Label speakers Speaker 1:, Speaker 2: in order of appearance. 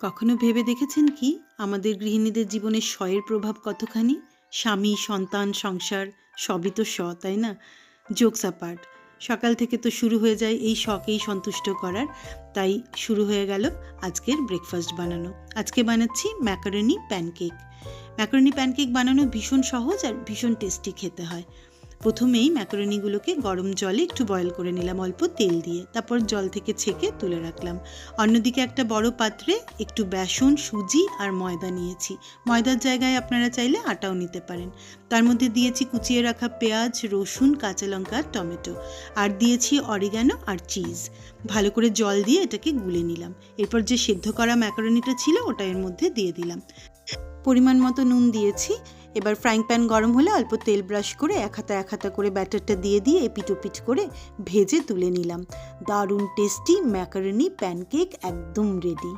Speaker 1: কখনো ভেবে দেখেছেন কি আমাদের গৃহিণীদের জীবনে স্বয়ের প্রভাব কতখানি? স্বামী, সন্তান, সংসার সবই তো তাই না? জোকস অ্যাপার্ট, সকাল থেকে তো শুরু হয়ে যায় এই শখেই সন্তুষ্ট করার। তাই শুরু হয়ে গেল আজকের ব্রেকফাস্ট বানানো। আজকে বানাচ্ছি ম্যাকারনি প্যানকেক। ম্যাকারনি প্যানকেক বানানো ভীষণ সহজ আর ভীষণ টেস্টি খেতে হয়। প্রথমেই ম্যাকারনিগুলোকে গরম জলে একটু বয়েল করে নিলাম অল্প তেল দিয়ে, তারপর জল থেকে ছেঁকে তুলে রাখলাম। অন্যদিকে একটা বড় পাত্রে একটু বেসন, সুজি আর ময়দা নিয়েছি। ময়দার জায়গায় আপনারা চাইলে আটাও নিতে পারেন। তার মধ্যে দিয়েছি কুচিয়ে রাখা পেঁয়াজ, রসুন, কাঁচা লঙ্কা আর টমেটো, আর দিয়েছি অরিগ্যানো আর চিজ। ভালো করে জল দিয়ে এটাকে গুলে নিলাম। এরপর যে সেদ্ধ করা ম্যাকারনিটা ছিল ওটা এর মধ্যে দিয়ে দিলাম। পরিমাণ মতো নুন দিয়েছি। এবার ফ্রাইং প্যান গরম হলে অল্প তেল ব্রাশ করে এক হাতা করে ব্যাটারটা দিয়ে এপিট ওপিট করে ভেজে তুলে নিলাম। দারুণ টেস্টি ম্যাকারনি প্যানকেক একদম রেডি।